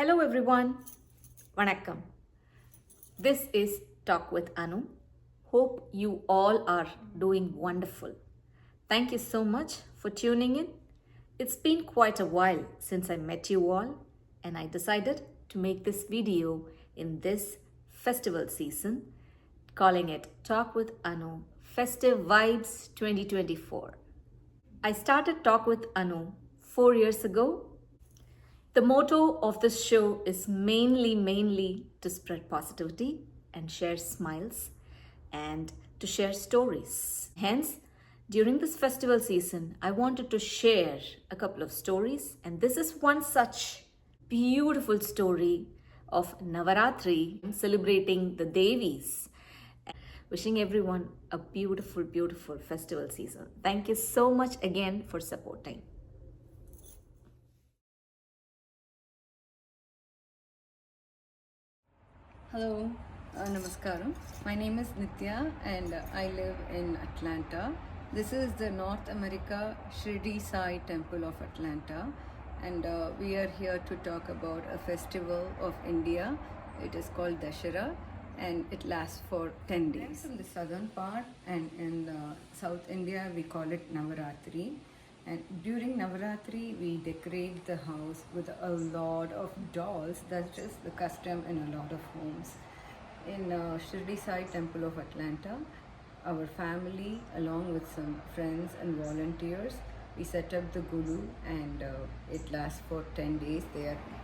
Hello everyone. Vanakkam. This is Talk with Anu. Hope you all are doing wonderful. Thank you so much for tuning in. It's been quite a while since I met you all, and I decided to make this video in this festival season, calling it Talk with Anu Festive Vibes 2024. I started Talk with Anu 4 years ago. The motto of this show is mainly to spread positivity and share smiles and to share stories. Hence, during this festival season, I wanted to share a couple of stories, and this is one such beautiful story of Navarathri celebrating the Devis. Wishing everyone a beautiful festival season. Thank you so much again for supporting. Hello, Namaskaram. My name is Nithya and I live in Atlanta. This is the North America Shirdi Sai Temple of Atlanta, and we are here to talk about a festival of India. It is called Dashera and it lasts for 10 days. In the southern part, and in South India we call it Navarathri. And during Navaratri, we decorate the house with a lot of dolls. That's just the custom in a lot of homes. In Shirdi Sai Temple of Atlanta, our family, along with some friends and volunteers, we set up the Gulu, and it lasts for 10 days.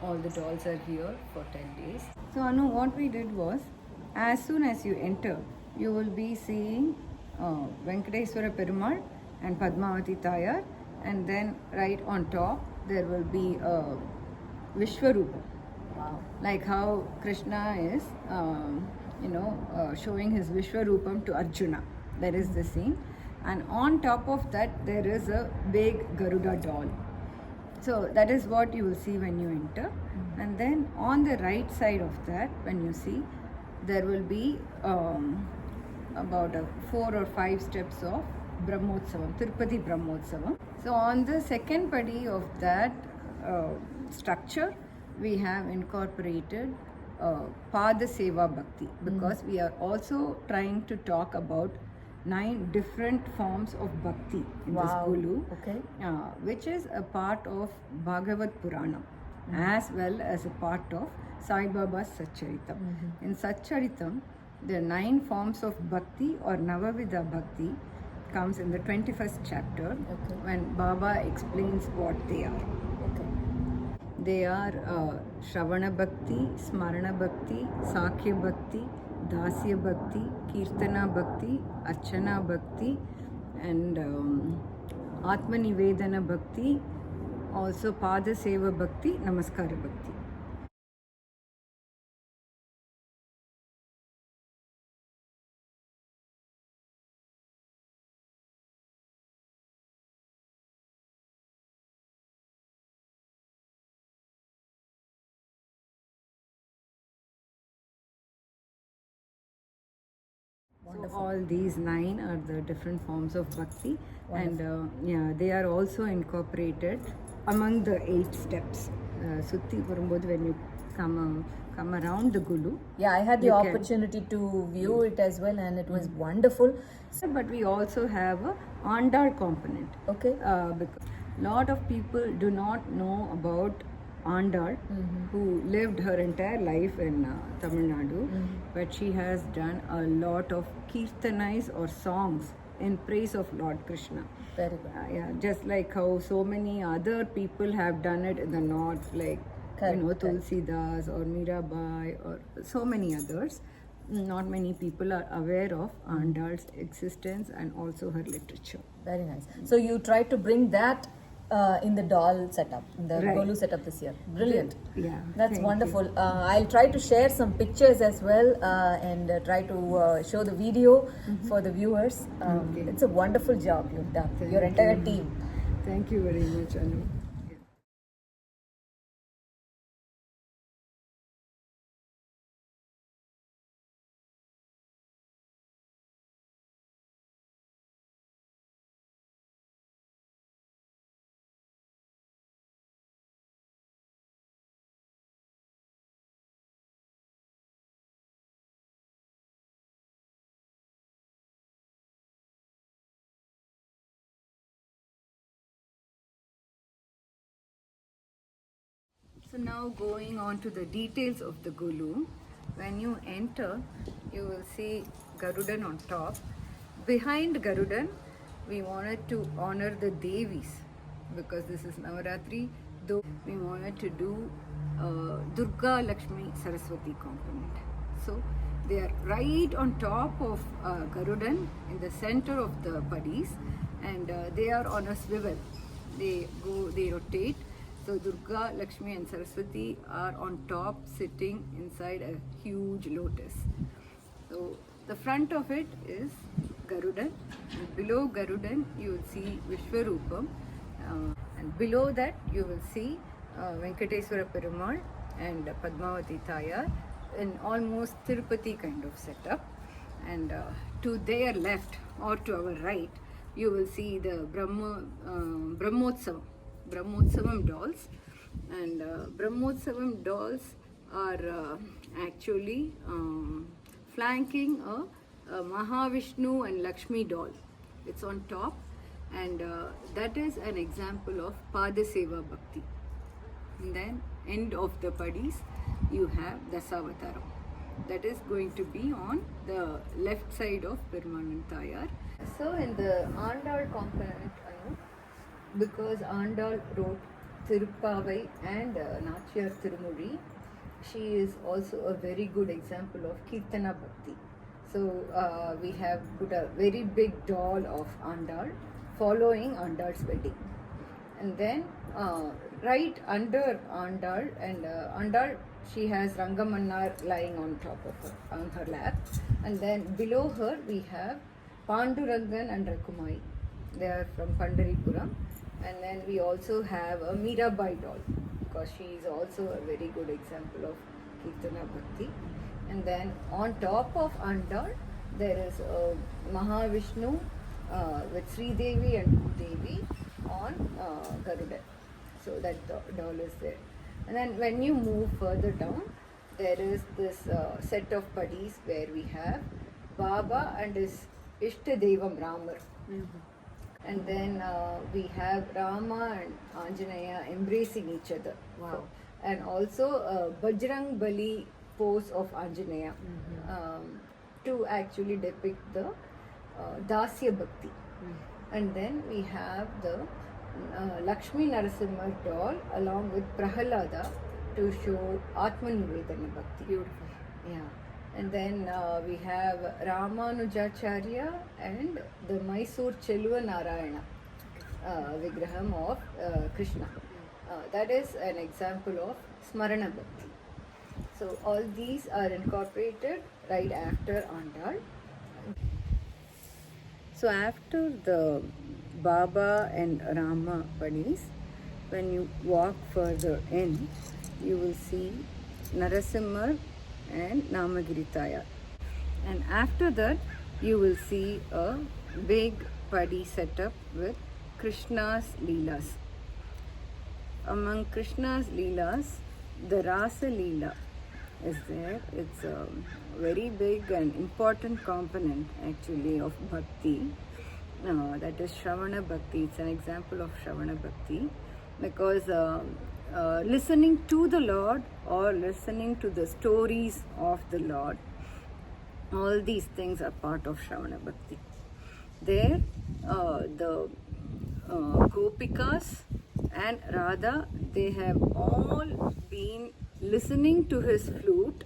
All the dolls are here for 10 days. So Anu, what we did was, as soon as you enter, you will be seeing Venkateswara Perumal and Padmavati Tayar, and then right on top there will be a Vishwarupa. Wow. Like how Krishna is, showing his Vishwarupam to Arjuna. That is the scene. And on top of that, there is a big Garuda doll. So that is what you will see when you enter. Mm-hmm. And then on the right side of that, when you see, there will be about 4 or 5 steps of Brahmotsavam, Tirupati Brahmotsavam. So on the second padi of that structure, we have incorporated Pada Seva Bhakti, because we are also trying to talk about 9 different forms of bhakti in this Gulu, which is a part of Bhagavad Purana, as well as a part of Sai Baba's Satcharitam. In Satcharitam, the 9 forms of bhakti or Navavidha Bhakti comes in the 21st chapter, when Baba explains what they are. They are Shravana Bhakti, Smarana Bhakti, Sakhya Bhakti, Dasya Bhakti, Kirtana Bhakti, Archana Bhakti, and Atma Nivedana Bhakti, also Pada Seva Bhakti, Namaskara Bhakti. So all these 9 are the different forms of bhakti. Wonderful. And they are also incorporated among the 8 steps. Sutti varumbodhu, when you come around the Gulu. Yeah, I had the opportunity to view it as well, and it was wonderful. But we also have a Andar component. Okay. Because a lot of people do not know about Andar, who lived her entire life in Tamil Nadu, but she has done a lot of kirtanais or songs in praise of Lord Krishna. Very good. Yeah, just like how so many other people have done it in the north, like Tulsidas or Mirabai or so many others. Not many people are aware of Andar's existence and also her literature. Very nice. So you tried to bring that in the doll setup, in the Golu setup this year. Brilliant. Yeah. That's wonderful. I'll try to share some pictures as well and try to show the video for the viewers. It's a wonderful job you've done. Your entire team. Thank you very much, Anu. So now going on to the details of the Golu. When you enter, you will see Garudan on top. Behind Garudan, we wanted to honor the Devis because this is Navarathri. Though we wanted to do Durga Lakshmi Saraswati component. So they are right on top of Garudan in the center of the paddies, and they are on a swivel. They rotate. So Durga, Lakshmi and Saraswati are on top sitting inside a huge lotus. So the front of it is Garudan, and below Garudan you will see Vishwarupam, and below that you will see Venkateswara Perumal and Padmavati Thayar in almost Tirupati kind of setup. And to their left or to our right, you will see the Brahmotsavam dolls. And Brahmotsavam dolls are actually flanking a Mahavishnu and Lakshmi doll. It's on top, and that is an example of Padaseva Bhakti. And then end of the paddies, you have Dasavataram. That is going to be on the left side of Perumal Thayar. So in the Andal component, because Andal wrote Tirupavai and Nachiyar Tirumuri, she is also a very good example of Kirtana Bhakti. So we have put a very big doll of Andal following Andal's wedding. And then right under Andal, and Andal, she has Rangamannar lying on top of her, on her lap. And then below her we have Pandurangan and Rakumai. They are from Pandaripuram. And then we also have a Mirabai doll, because she is also a very good example of Kirtana Bhakti. And then on top of Andal, there is a Mahavishnu with Sri Devi and Bhudevi on Garuda. So that doll is there. And then when you move further down, there is this set of paddies where we have Baba and his Ishtadevam Ramar. And then we have Rama and Anjaneya embracing each other. Wow. And also Bajrang Bali pose of Anjaneya to actually depict the Dasya Bhakti. And then we have the Lakshmi Narasimha doll along with Prahalada to show Atmanivedana Bhakti. Beautiful. Yeah. And then we have Ramanujacharya and the Mysore Chelva Narayana Vigraham of Krishna. That is an example of Smarana Bhakti. So all these are incorporated right after Andal. So after the Baba and Rama paddies, when you walk further in, you will see Narasimha and Namagiritaya. And after that, you will see a big paddy setup with Krishna's Leelas. Among Krishna's Leelas, the Rasa Leela is there. It's a very big and important component actually of Bhakti. That is Shravana Bhakti. It's an example of Shravana Bhakti, because listening to the Lord or listening to the stories of the Lord, all these things are part of Shravana Bhakti. There, the Gopikas and Radha, they have all been listening to his flute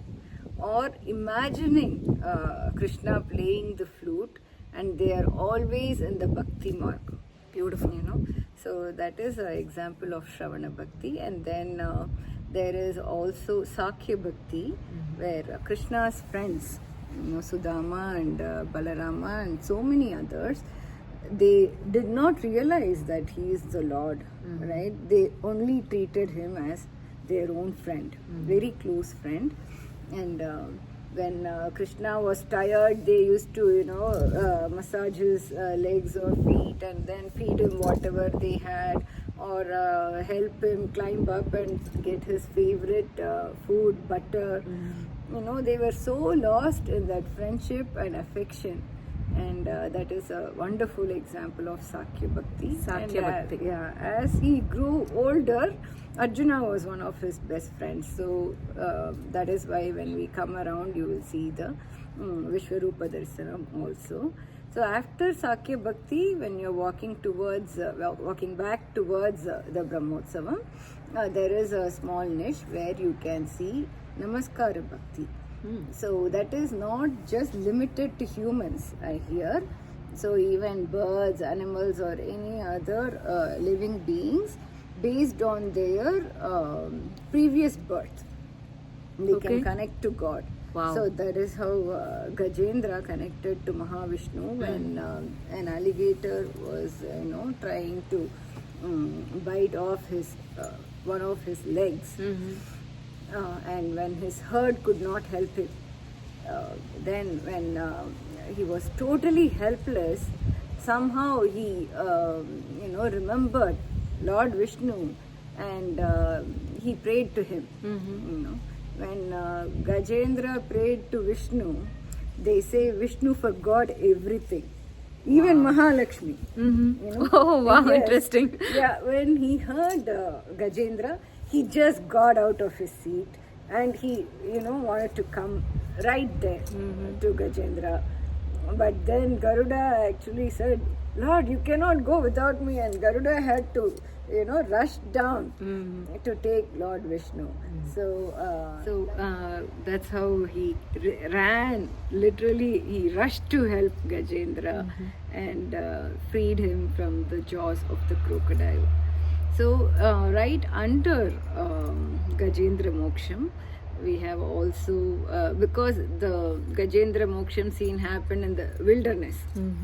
or imagining Krishna playing the flute, and they are always in the Bhakti mark. Beautiful, you know. So that is an example of Shravana Bhakti. And then there is also Sakhya Bhakti, where Krishna's friends, Sudama and Balarama and so many others, they did not realize that he is the Lord, right? They only treated him as their own friend, very close friend. And when Krishna was tired, they used to, massage his legs or feet and then feed him whatever they had, or help him climb up and get his favorite food, butter. They were so lost in that friendship and affection and that is a wonderful example of Sakya Bhakti. Sakya Bhakti. As he grew older, Arjuna was one of his best friends. So that is why when we come around, you will see the Vishwarupa Darsanam also. So after Sakya Bhakti, when you're walking towards, walking back towards the Brahmotsavam, there is a small niche where you can see Namaskara Bhakti. So that is not just limited to humans, I hear. So even birds, animals, or any other living beings, based on their previous birth, they can connect to God. Wow. So that is how Gajendra connected to Mahavishnu when an alligator was, trying to bite off his one of his legs. And when his herd could not help him, then when he was totally helpless, somehow he, remembered Lord Vishnu, and he prayed to him. When Gajendra prayed to Vishnu, they say Vishnu forgot everything, even Mahalakshmi. Oh, wow, Yes. interesting. Yeah, when he heard Gajendra, he just got out of his seat and he, wanted to come right there to Gajendra. But then Garuda actually said, Lord, you cannot go without me, and Garuda had to, rush down to take Lord Vishnu. So that's how he ran. Literally, he rushed to help Gajendra and freed him from the jaws of the crocodile. So right under Gajendra Moksham, we have also, because the Gajendra Moksham scene happened in the wilderness,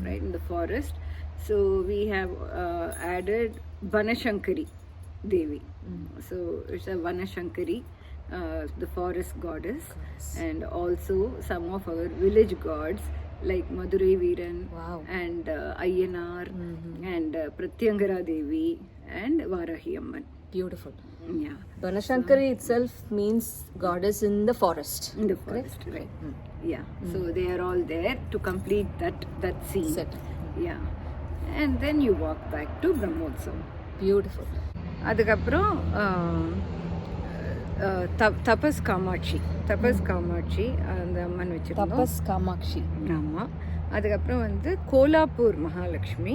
right, in the forest. So we have added Vanashankari Devi. So it's a Vanashankari, the forest goddess, and also some of our village gods like Madurai Veeran and Ayyanar and Pratyangara Devi and Varahi Amman. Beautiful. Yeah. Banashankari itself means goddess in the forest. In the forest, right. Yeah. So they are all there to complete that scene. Set. Yeah. And then you walk back to Brahmotsavam. Beautiful. அதுக்கப்புறம் தபஸ் காமாட்சி அந்த அம்மன் வச்சிருந்தோம். Tapas Kamakshi. ஆமாம். அதுக்கப்புறம் வந்து கோலாப்பூர் மகாலட்சுமி,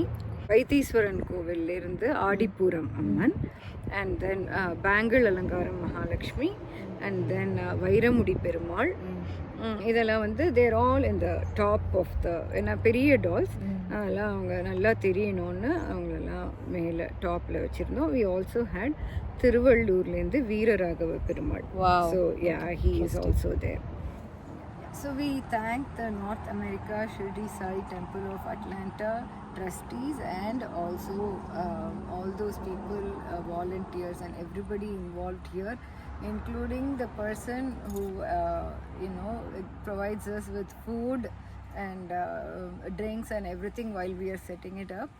வைத்தீஸ்வரன் கோவிலிருந்து Aadipooram Amman, and then bangle அலங்காரம் Mahalakshmi, and then Vairamudi Perumal. இதெல்லாம் வந்து they're all in the top of the, ஏன்னா பெரிய டால்ஸ், அதெல்லாம் அவங்க நல்லா தெரியணும்னு அவங்களெல்லாம் மேலே டாப்பில் வச்சுருந்தோம். வி ஆல்சோ ஹேட் திருவள்ளூர்லேருந்து Veeraraghava Perumal. So yeah, he is also there. So we thank the North America Shirdi Sai Temple of Atlanta trustees and also all those people, volunteers and everybody involved here, including the person who provides us with food and drinks and everything while we are setting it up,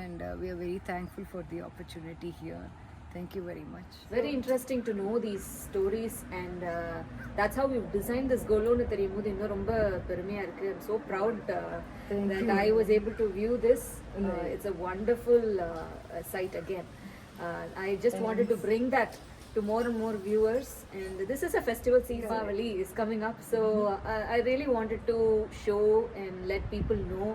and we are very thankful for the opportunity here. Thank you very much. Very interesting to know these stories, and that's how we've designed this golonu theriyumbodhu இன்னும் ரொம்ப பெருமையா இருக்கு. I'm so proud that I was able to view this. It's a wonderful sight again. I just wanted to bring that to more and more viewers, and this is a festival season. Diwali is coming up, so I really wanted to show and let people know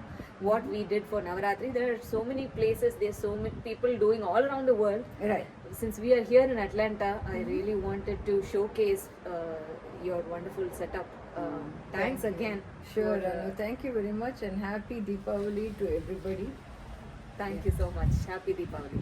what we did for Navarathri. There are so many places, there's so many people doing all around the world. Right. Since we are here in Atlanta, I really wanted to showcase your wonderful setup. Thanks again. Sure, thank you very much, and happy Deepavali to everybody. Thank you so much. Happy Deepavali.